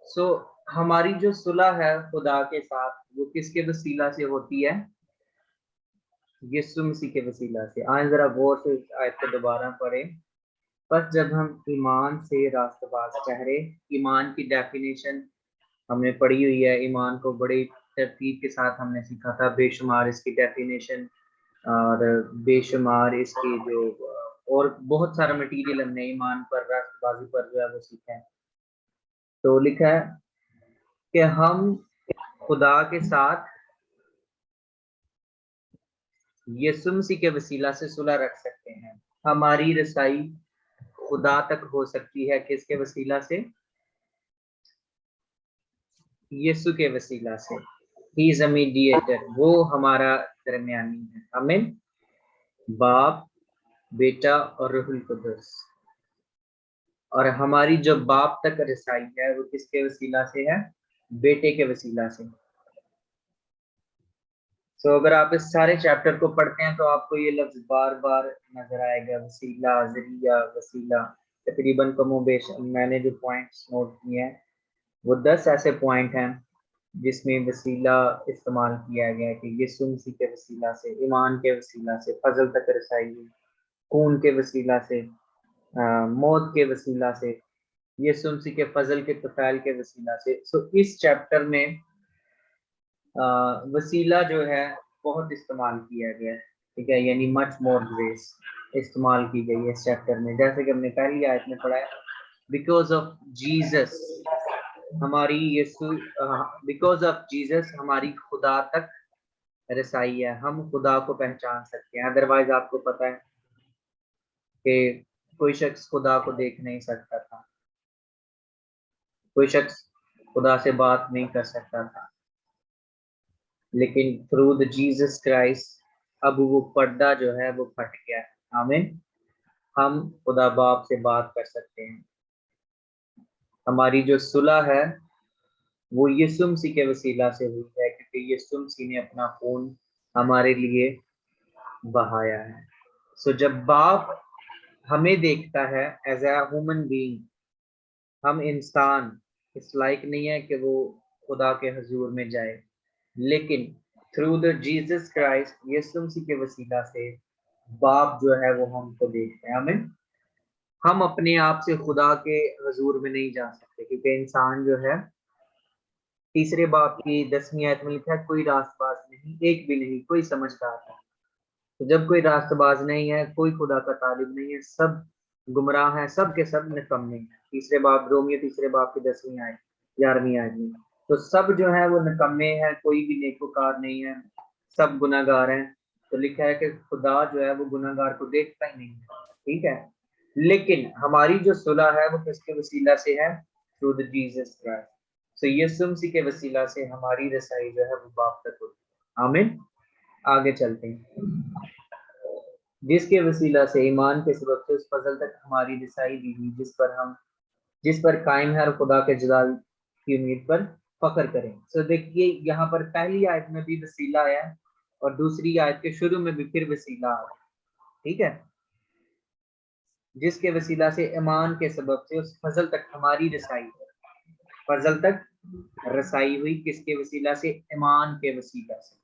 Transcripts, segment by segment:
सो हमारी जो सुलह है खुदा के साथ वो किसके वसीला से होती है? यीशु मसीह के वसीला से। आज जरा गौर से इस आयत को दोबारा पढ़ें। बस जब हम ईमान से रास्तबाज ठहरे, ईमान की डेफिनेशन हमने पढ़ी हुई है, ईमान को बड़ी तरतीब के साथ हमने सीखा था, बेशुमार इसकी डेफिनेशन और बेशुमार इसकी जो और बहुत सारा मटेरियल हमने ईमान पर, रास्तबाजी पर जो है वो सीखा है। तो लिखा है कि हम खुदा के साथ यीशु मसीह के वसीला से सुलह रख सकते हैं। हमारी रसाई खुदा तक हो सकती है किसके वसीला से? यीशु के वसीला से। ही इज अ मीडिएटर, वो हमारा दरमियानी है। आमीन। बाप, बेटा और रूहुल कुद्दुस। और हमारी जो बाप तक रसाई है वो किसके वसीला से है? बेटे के वसीला से। तो अगर आप इस सारे चैप्टर को पढ़ते हैं तो आपको ये लफ्ज बार बार नजर आएगा, वसीला, जरिया, वसीला। तकरीबन कमोबेश मैंने जो पॉइंट्स नोट किए हैं वो 10 ऐसे पॉइंट हैं जिसमें वसीला इस्तेमाल किया गया है कि यीशु मसीह के वसीला से, ईमान के वसीला से फजल तक रसाई हुई, खून के वसीला से, मौत के वसीला से, यीशु मसीह के फजल के तफैल के वसीला से। सो इस चैप्टर में वसीला जो है बहुत इस्तेमाल किया गया है, ठीक है, यानी मच मोर ग्रेस इस्तेमाल की गई है इस चैप्टर में। जैसे कि हमने पहली आयत में पढ़ा है, बिकॉज ऑफ जीसस हमारी यीशु, बिकॉज ऑफ जीसस हमारी खुदा तक रसाई है, हम खुदा को पहचान सकते हैं। अदरवाइज आपको पता है कि कोई शख्स खुदा को देख नहीं सकता था, कोई शख्स खुदा से बात नहीं कर सकता था, लेकिन थ्रू द जीसस क्राइस्ट अब वो पर्दा जो है वो फट गया है। आमीन। हम खुदा बाप से बात कर सकते हैं। हमारी जो सुलह है वो यीशु मसीह के वसीला से हुई है, क्योंकि यीशु मसीह ने अपना खून हमारे लिए बहाया है। सो जब बाप हमें देखता है एज ए ह्यूमन बीइंग, हम इंसान इस लायक नहीं है कि वो खुदा के हजूर में जाए, लेकिन थ्रू द जीसस क्राइस्ट, यीशु मसीह के वसीला से बाप जो है वो हमको देखते हैं। हमें, हम अपने आप से खुदा के हजूर में नहीं जा सकते, क्योंकि इंसान जो है, तीसरे बाप की 10वीं आयत में लिखा है, कोई रास्तबाज नहीं, एक भी नहीं, कोई समझदार नहीं। तो जब कोई रास्तबाज नहीं है, कोई खुदा का तालिब नहीं है, सब गुमराह हैं, सब के सब निकम्मे हैं। तीसरे बाप, रोमियो तीसरे बाप की 10वीं आयत, 11वीं आयत में। तो सब जो है वो निकम्मे हैं, कोई भी नेकोकार नहीं है, सब गुनाहगार हैं। तो लिखा है कि खुदा जो है वो गुनाहगार को देखता ही नहीं है, ठीक है। लेकिन हमारी जो सुलह है वो किसके वसीला से है? Through the Jesus Christ. सो यीशु मसीह के वसीला से हमारी रसाई जो है वो बाप तक होती है। आमीन। आगे चलते हैं। जिसके वसीला से, ईमान के सबब से उस फजल तक हमारी रसाई दी हुई जिस पर कायम है, और खुदा के जलाल की उम्मीद पर फख्र करें। सो देखिए यहाँ पर पहली आयत में भी वसीला है और दूसरी आयत के शुरू में भी फिर वसीला है, ठीक है। जिसके वसीला से, ईमान के सबब से उस फजल तक हमारी रसाई है। फजल तक रसाई हुई किसके वसीला से? ईमान के वसीला से।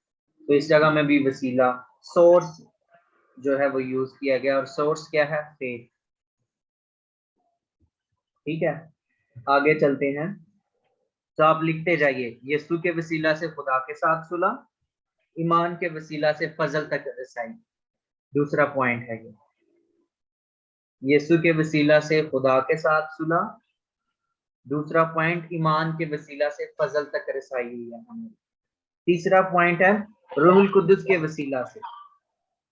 तो इस जगह में भी वसीला, सोर्स जो है वो यूज किया गया, और सोर्स क्या है? फेथ, ठीक है। आगे चलते हैं। तो आप लिखते जाइए, यीशु के वसीला से खुदा के साथ सुलह, ईमान के वसीला से फजल तक रसाई। दूसरा पॉइंट है ये, यीशु के वसीला से खुदा के साथ सुलह। दूसरा पॉइंट, ईमान के वसीला से फजल तक रसाई हुई है हमें। तीसरा पॉइंट है रूहुल कुद्दुस के वसीला से।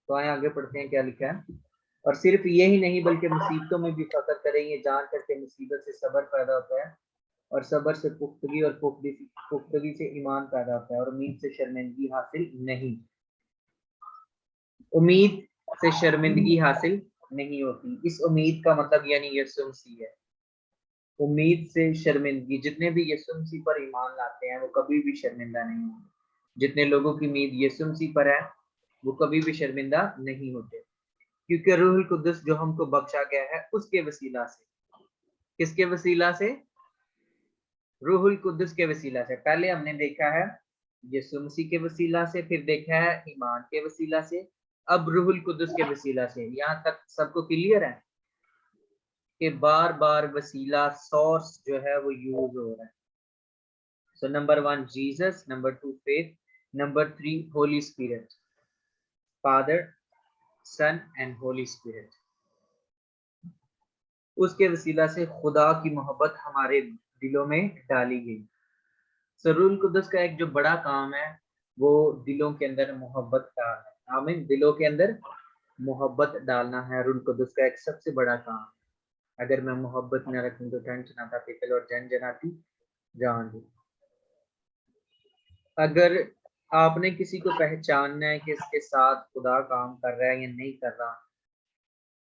तो आए आगे पढ़ते हैं क्या लिखा है। और सिर्फ यही नहीं बल्कि मुसीबतों में भी फख्र करें, ये जान करके मुसीबत से सब्र पैदा होता है, और सब्र से पुख्तगी, और पुख्तगी से ईमान पैदा होता है, और उम्मीद से शर्मिंदगी हासिल नहीं, उम्मीद से शर्मिंदगी हासिल नहीं होती। इस उम्मीद का मतलब यानी यीशु मसीह है। उम्मीद से शर्मिंदगी, जितने भी यीशु मसीह पर ईमान लाते हैं वो कभी भी शर्मिंदा नहीं होते। जितने लोगों की उम्मीद यीशु मसीह पर है वो कभी भी शर्मिंदा नहीं होते, क्योंकि रूहुल कुद्दुस जो हमको बख्शा गया है उसके वसीला से। किसके वसीला से? रूहुल कुद्दुस के वसीला से। पहले हमने देखा है यीशु मसीह के वसीला से, फिर देखा है ईमान के वसीला से, अब रूहुल कुद्दुस के वसीला से। यहाँ तक सबको क्लियर है कि बार बार वसीला सोर्स जो है वो यूज हो रहा है। So number 1 Jesus, number 2 faith, number 3 Holy Spirit, Father Son and Holy Spirit. उसके वसीला से खुदा की मोहब्बत हमारे दिलों में डाली गई। सो रूहुल कुद्दुस का एक जो बड़ा काम है वो दिलों के अंदर मोहब्बत का है। आमीन। दिलों के अंदर मोहब्बत डालना है रूहुल कुद्दुस का एक सबसे बड़ा काम। अगर मैं मोहब्बत न रखूं तो ठंड चनाता पीतल और जन जनाती जान दी। अगर आपने किसी को पहचानना है कि इसके साथ खुदा काम कर रहा है या नहीं कर रहा,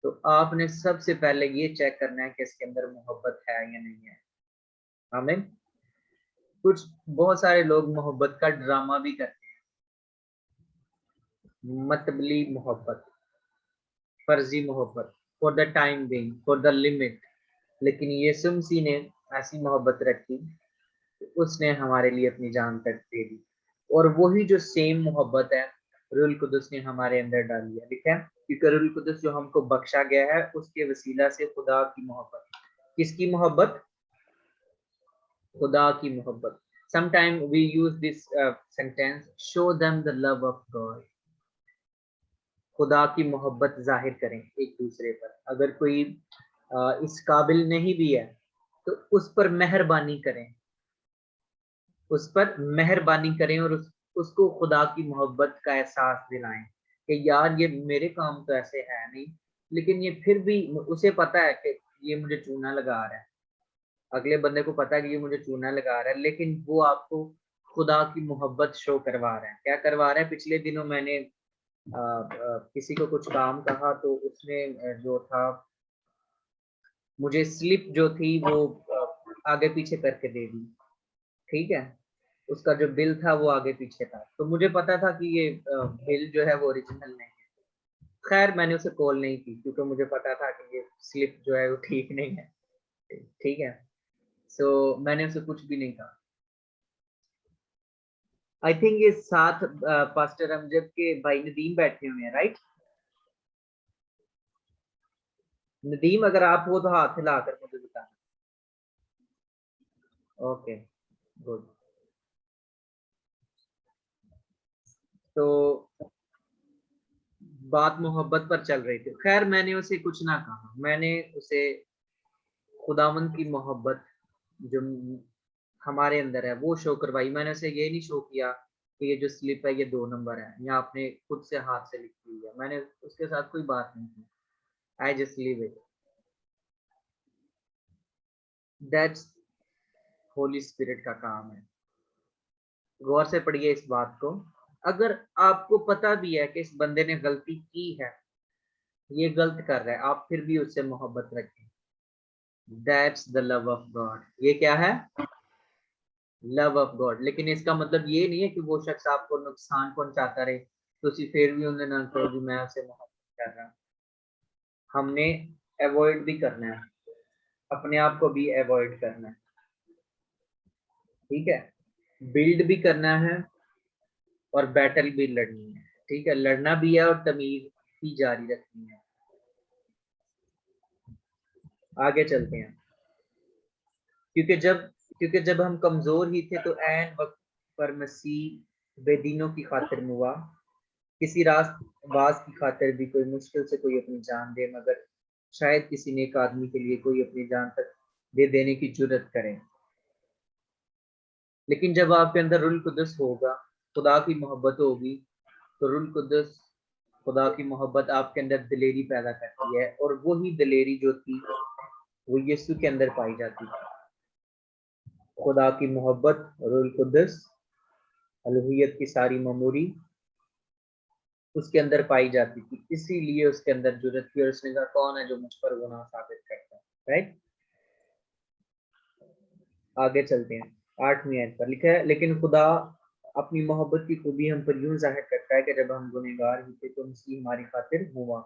तो आपने सबसे पहले ये चेक करना है कि इसके अंदर मोहब्बत है या नहीं है। आमीन। कुछ बहुत सारे लोग मोहब्बत का ड्रामा भी करते हैं, मतबली मोहब्बत, फर्जी मोहब्बत, for the time being, for the limit. लेकिन यीशु मसीह ने ऐसी मोहब्बत रखी, उसने हमारे लिए अपनी जान तक दे दी। और वही जो सेम मोहब्बत है रूहुल कुद्दुस ने हमारे अंदर डाली है। लिखा है क्योंकि रूहुल कुद्दुस जो हमको बख्शा गया है उसके वसीला से खुदा की मोहब्बत। किसकी मोहब्बत? खुदा की मोहब्बत। Sometime we use this sentence, show them the love of God. खुदा की मोहब्बत जाहिर करें एक दूसरे पर। अगर कोई इस काबिल नहीं भी है तो उस पर मेहरबानी करें, उस पर मेहरबानी करें और उसको खुदा की मोहब्बत का एहसास दिलाएं कि यार ये मेरे काम तो ऐसे है नहीं, लेकिन ये फिर भी उसे पता है कि ये मुझे चूना लगा रहा है। अगले बंदे को पता है कि ये मुझे चूना लगा रहा है, लेकिन वो आपको खुदा की मोहब्बत शो करवा रहा है। क्या करवा रहा है? पिछले दिनों मैंने किसी को कुछ काम कहा तो उसने जो था मुझे स्लिप जो थी वो आगे पीछे करके दे दी। ठीक है, उसका जो बिल था वो आगे पीछे था, तो मुझे पता था कि ये बिल जो है वो ओरिजिनल नहीं है। खैर मैंने उसे कॉल नहीं की क्योंकि मुझे पता था कि ये स्लिप जो है वो ठीक नहीं है। ठीक है, सो मैंने उसे कुछ भी नहीं कहा। आई थिंक ये साथ पास्टर अमजद के भाई नदीम बैठे हुए हैं, राइट? नदीम अगर आप हो तो हाथ हिलाकर मुझे बताना। Okay, good. तो बात मोहब्बत पर चल रही थी। खैर मैंने उसे कुछ ना कहा, मैंने उसे खुदावंद की मोहब्बत जो हमारे अंदर है वो शो करवाई। मैंने उसे ये नहीं शो किया कि ये जो स्लिप है ये 2 नंबर है या आपने खुद से हाथ से लिखी हुई है। मैंने उसके साथ कोई बात नहीं की। I just leave it. That's Holi spirit का काम है। गौर से पढ़िए इस बात को। अगर आपको पता भी है कि इस बंदे ने गलती की है, ये गलत कर रहा है, आप फिर भी उससे मोहब्बत रखें। That's the love of God. ये क्या है? Love of God. लेकिन इसका मतलब ये नहीं है कि वो शख्स आपको नुकसान पहुंचाता रहे तो उसी फिर भी उन्हें ना कहो कि मैं उससे मोहब्बत कर रहा हूं। हमने अवॉइड भी करना है, अपने आप को भी अवॉइड करना है। ठीक है, बिल्ड भी करना है और बैटल भी लड़नी है। ठीक है, लड़ना भी है और तमीज भी जारी रखनी है। आगे चलते हैं। क्योंकि जब हम कमजोर ही थे तो ऐन वक्त पर मसीह बेदीनों की खातिर मुआ, किसी रास्त बाज की खातिर भी कोई मुश्किल से कोई अपनी जान दे, मगर शायद किसी नेक आदमी के लिए कोई अपनी जान तक दे देने की जुर्रत करे। लेकिन जब आपके अंदर रुल कुदस होगा, खुदा की मोहब्बत होगी, तो रुल कुदस खुदा की मोहब्बत आपके अंदर दिलेरी पैदा करती है। और वही दिलेरी जो थी वो यीशु के अंदर पाई जाती थी। खुदा की मोहब्बत, रुल कुदस, अलूहियत की सारी ममूरी उसके अंदर पाई जाती थी, इसीलिए उसके अंदर जुर्रत थी और उसने कहा कौन है जो मुझ पर गुनाह साबित करता है। राइट, आगे चलते हैं। 8वीं आयत पर लिखा है, लेकिन खुदा अपनी मोहब्बत की खूबी हम पर यूं जाहिर करता है कि जब हम गुनहगार ही थे तो मसीह हमारी खातिर हुआ।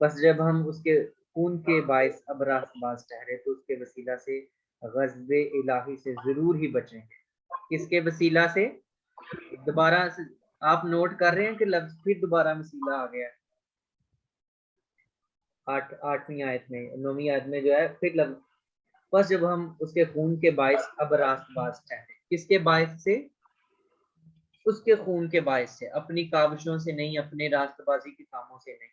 बस जब हम उसके खून के बायस अब रास्तबाज ठहरे तो उसके वसीला से गज़ब-ए इलाही से जरूर ही बचेंगे। किसके वसीला से? दोबारा से आप नोट कर रहे हैं कि लफ्ज फिर दोबारा वसीला आ गया। 8वीं आयत में, 9वीं आयत में जो है फिर लफ्ज, बस जब हम उसके खून के बायस अब रास्तबाज ठहरे। किसके बायस से? उसके खून के बायस से, अपनी काविशों से नहीं, अपने रास्तबाजी के कामों से नहीं।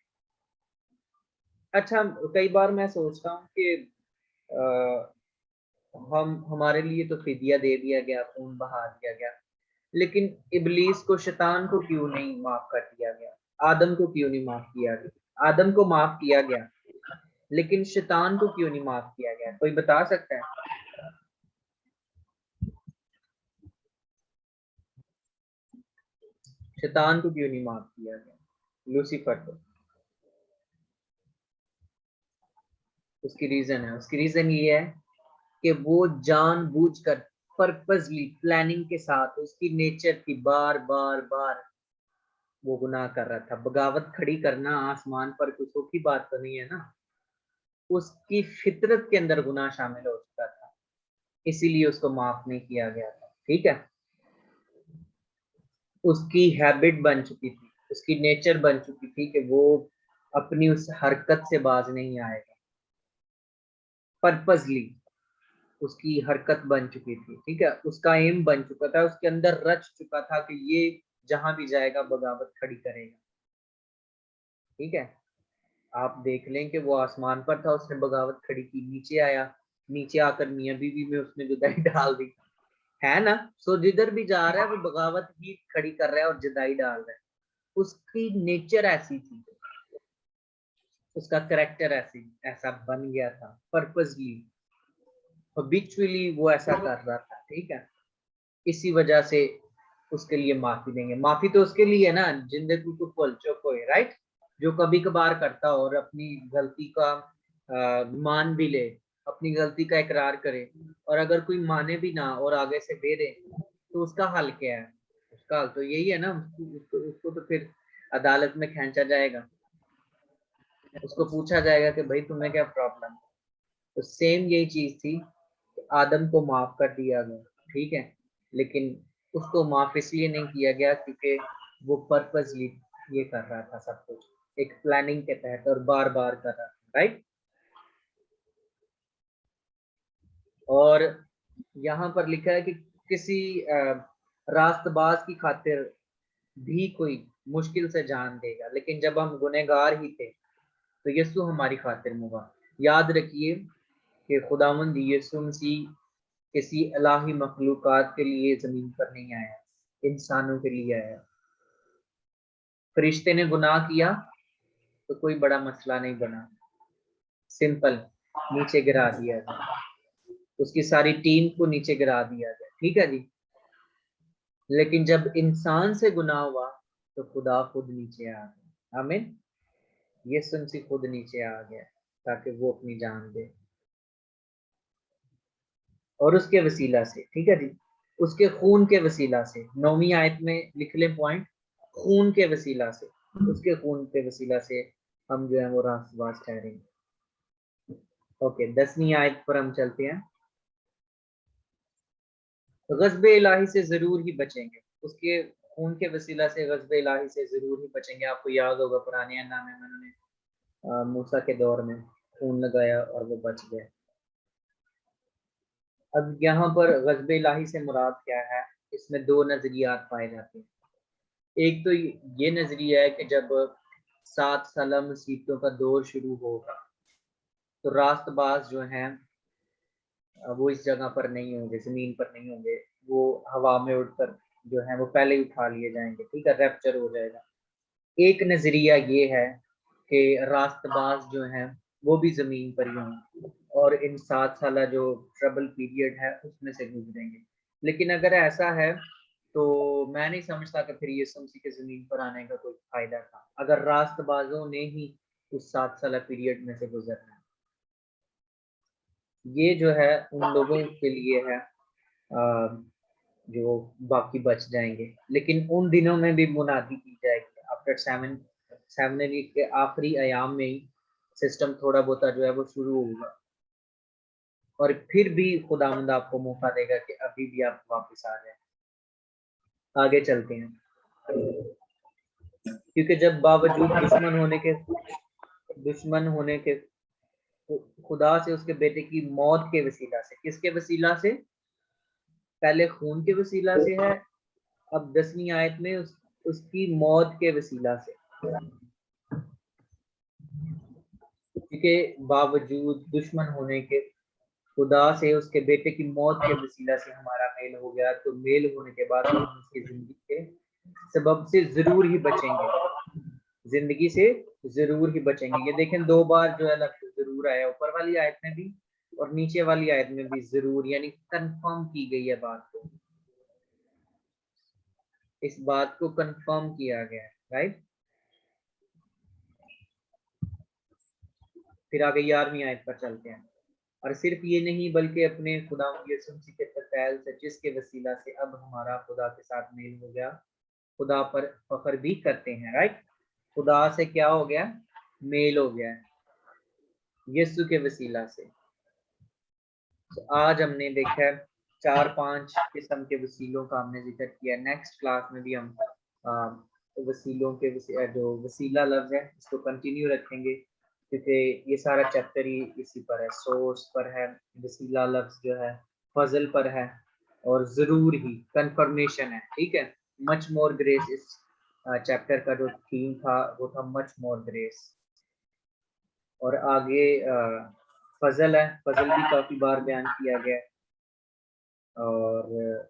अच्छा, कई बार मैं सोचता हूँ कि हमारे लिए तो फिदिया दे दिया गया, खून बहा दिया गया, लेकिन इबलीस को, शैतान को क्यों नहीं माफ कर दिया गया? आदम को क्यों नहीं माफ किया गया? आदम को माफ किया गया, लेकिन शैतान को क्यों नहीं माफ किया गया? कोई बता सकता है? शैतान को क्यों नहीं माफ किया गया? लूसीफर को। उसकी रीजन है, उसकी रीजन ये है कि वो जानबूझकर, पर्पसली, प्लानिंग के साथ, उसकी नेचर की बार बार बार वो गुनाह कर रहा था। बगावत खड़ी करना आसमान पर कुछ की बात तो नहीं है ना। उसकी फितरत के अंदर गुनाह शामिल हो चुका था, इसीलिए उसको माफ नहीं किया गया था। ठीक है, उसकी हैबिट बन चुकी थी, उसकी नेचर बन चुकी थी कि वो अपनी उस हरकत से बाज नहीं आएगा। पर्पसली उसकी हरकत बन चुकी थी। ठीक है, उसका एम बन चुका था, उसके अंदर रच चुका था कि ये जहां भी जाएगा बगावत खड़ी करेगा। ठीक है, आप देख लें कि वो आसमान पर था, उसने बगावत खड़ी की, नीचे आया, नीचे आकर मियां बीवी में उसने जुदाई डाल दी, है ना। सो जिधर भी जा रहा है वो बगावत ही खड़ी कर रहा है और जुदाई डाल रहा है। उसकी नेचर ऐसी थी, उसका करेक्टर ऐसी ऐसा बन गया था, पर्पसली, हैबिचुअली वो ऐसा कर रहा था। ठीक है, इसी वजह से उसके लिए माफी देंगे। माफी तो उसके लिए है ना, जिंदगी को भूल चुको है, राइट, जो कभी कभार करता हो और अपनी गलती का मान भी ले, अपनी गलती का इकरार करे, और अगर कोई माने भी ना और आगे से दे दे, तो उसका हल क्या है? उसका हल तो यही है ना, उसको तो फिर अदालत में खींचा जाएगा, उसको पूछा जाएगा कि भाई तुम्हें क्या प्रॉब्लम। तो सेम यही चीज थी, आदम को माफ कर दिया गया। ठीक है, लेकिन उसको माफ इसलिए नहीं किया गया क्योंकि वो पर्पसली ये कर रहा था सब कुछ एक प्लानिंग के तहत और बार बार कर रहा था, राइट। और यहाँ पर लिखा है कि किसी रास्तबाज की खातिर भी कोई मुश्किल से जान देगा, लेकिन जब हम गुनहगार ही थे तो यीशु हमारी खातिर मुआ। याद रखिए कि खुदावंद यीशु मसीह किसी इलाही मखलूकात के लिए जमीन पर नहीं आया, इंसानों के लिए आया। फरिश्ते ने गुनाह किया तो कोई बड़ा मसला नहीं बना, सिंपल, नीचे गिरा दिया गया, उसकी सारी टीम को नीचे गिरा दिया गया। ठीक है जी, लेकिन जब इंसान से गुनाह हुआ तो खुदा खुद नीचे आ गया। आमीन, यीशु मसीह खुद नीचे आ गया ताकि वो अपनी जान दे, और उसके वसीला से, ठीक है जी, उसके खून के वसीला से। 9वीं आयत में लिख ले पॉइंट, खून के वसीला से, उसके खून के वसीला से हम जो है वो रास्तबाज ठहरेंगे। ओके, 10वीं आयत पर हम चलते हैं। गज़ब इलाही से जरूर ही बचेंगे, उसके खून के वसीला से गज़ब इलाही से जरूर ही बचेंगे। आपको याद होगा पुराने नामे में उन्होंने मूसा के दौर में खून लगाया और वो बच गए। अब यहाँ पर गज़ब इलाही से मुराद क्या है? इसमें दो नजरियात पाए जाते हैं। एक तो ये नजरिया है कि जब 7 साल मुसीबतों का दौर शुरू होगा तो रास्तबाज जो हैं वो इस जगह पर नहीं होंगे, जमीन पर नहीं होंगे, वो हवा में उड़कर जो है वो पहले ही उठा लिए जाएंगे। ठीक है, रैप्चर हो जाएगा। एक नजरिया ये है कि रास्तबाज जो हैं वो भी जमीन पर ही होंगे और इन 7 साल जो ट्रबल पीरियड है उसमें से गुजरेंगे। लेकिन अगर ऐसा है तो मैं नहीं समझता कि फिर यीशु मसीह के जमीन पर आने का कोई फायदा था, अगर रास्तबाजों ने ही उस 7 साल पीरियड में से गुजरना है। ये जो है उन लोगों के लिए है जो बाकी बच जाएंगे, लेकिन उन दिनों में भी मुनादी की जाएगी। आफ्टर 7 के आखिरी अयाम में ही सिस्टम थोड़ा बहुत जो है वो शुरू होगा। और फिर भी खुदावंद आपको मौका देगा कि अभी भी आप वापस आ जाए। आगे चलते हैं, क्योंकि जब बावजूद दुश्मन होने के खुदा से उसके बेटे की मौत के वसीला से, किसके वसीला से? पहले खून के वसीला से है, अब 10वीं आयत में उसकी मौत के वसीला से, क्योंकि बावजूद दुश्मन होने के खुदा से उसके बेटे की मौत के वसीला से हमारा मेल हो गया, तो मेल होने के बाद हम उसकी जिंदगी के सबब से जरूर ही बचेंगे, जिंदगी से जरूर ही बचेंगे। ये देखें 2 बार जो है लफ्ज़ जरूर आया, ऊपर वाली आयत में भी और नीचे वाली आयत में भी जरूर, यानी कंफर्म की गई है बात को, इस बात को कंफर्म किया गया है, राइट। फिर आगे 11वीं आयत पर चलते हैं। और सिर्फ ये नहीं बल्कि अपने खुदा यीशु मसीह के फैल से जिसके वसीला से अब हमारा खुदा के साथ मेल हो गया, खुदा पर फख्र भी करते हैं, राइट। खुदा से क्या हो गया? मेल हो गया यीशु के वसीला से। तो आज हमने देखा है 4-5 किस्म के वसीलों का हमने जिक्र किया। नेक्स्ट क्लास में भी हम वसीलों के जो वसीला लफ्ज है इसको कंटिन्यू रखेंगे, क्योंकि ये सारा चैप्टर ही इसी पर है, सोर्स पर है, वसीला लफ्ज जो है फजल पर है, और जरूर ही कंफर्मेशन है, ठीक है। मच मोर ग्रेस, इस चैप्टर का जो थीम था वो था मच मोर ग्रेस। और आगे फजल है, फजल भी काफी बार बयान किया गया है, और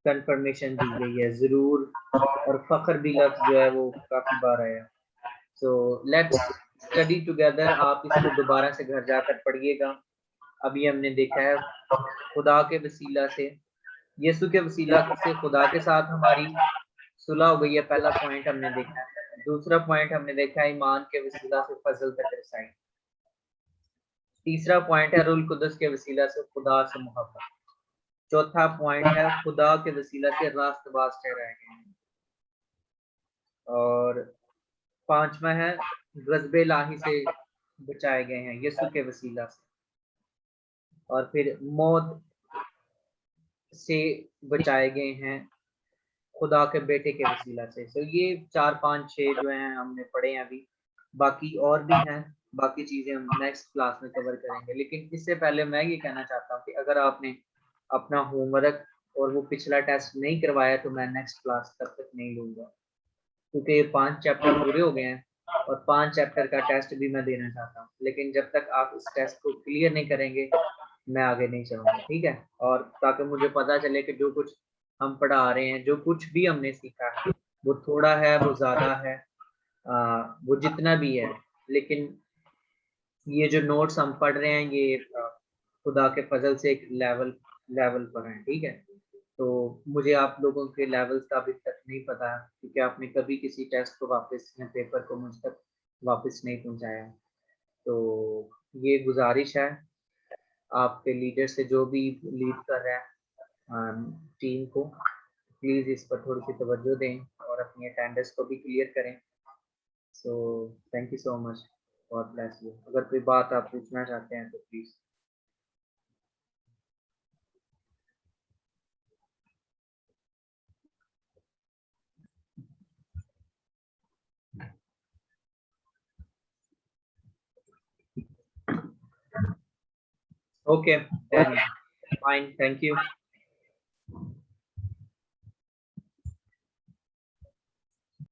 कंफर्मेशन दी गई है जरूर, और फख्र भी लफ्ज जो है वो काफी बार आया। So let's study together. आप इसको दोबारा से घर जाकर पढ़िएगा। अभी हमने देखा है खुदा के वसीला से, यीशु के वसीला से खुदा के साथ हमारी सुलह हो गई है, पहला पॉइंट हमने देखा है। दूसरा पॉइंट हमने देखा है ईमान के वसीला से फजल तक रसाई। तीसरा पॉइंट है रूल कुदस के वसीला से खुदा से मोहब्बत। चौथा पॉइंट है खुदा के वसीला से रास्तबाज ठहराए गए हैं। और पांचवा है गज़बे लाही से बचाए गए हैं यीशु के वसीला से। और फिर मौत से बचाए गए हैं खुदा के बेटे के वसीला से। तो ये 4-5-6 जो हैं हमने पढ़े हैं अभी, बाकी और भी हैं, बाकी चीजें हम नेक्स्ट क्लास में कवर करेंगे। लेकिन इससे पहले मैं ये कहना चाहता हूँ कि अगर आपने अपना होमवर्क और वो पिछला टेस्ट नहीं करवाया तो मैं नेक्स्ट क्लास तब तक नहीं लूंगा, क्योंकि ये 5 चैप्टर पूरे हो गए हैं और 5 चैप्टर का टेस्ट भी मैं देना चाहता हूँ। लेकिन जब तक आप इस टेस्ट को क्लियर नहीं करेंगे मैं आगे नहीं चलूंगा, ठीक है। और ताकि मुझे पता चले कि जो कुछ हम पढ़ा रहे हैं, जो कुछ भी हमने सीखा है, वो थोड़ा है, वो ज्यादा है, वो जितना भी है, लेकिन ये जो नोट्स हम पढ़ रहे हैं ये खुदा के फजल से एक लेवल पर हैं, ठीक है। तो मुझे आप लोगों के लेवल्स का अभी तक नहीं पता, क्योंकि आपने कभी किसी टेस्ट को वापस या पेपर को मुझ तक वापस नहीं पहुंचाया। तो ये गुजारिश है आपके लीडर से, जो भी लीड कर रहा है टीम को, प्लीज़ इस पर थोड़ी सी तवज्जो दें और अपनी अटेंडेंस को भी क्लियर करें। So thank you so much, God bless you. अगर कोई बात आप पूछना चाहते हैं तो please. Okay, fine, thank you.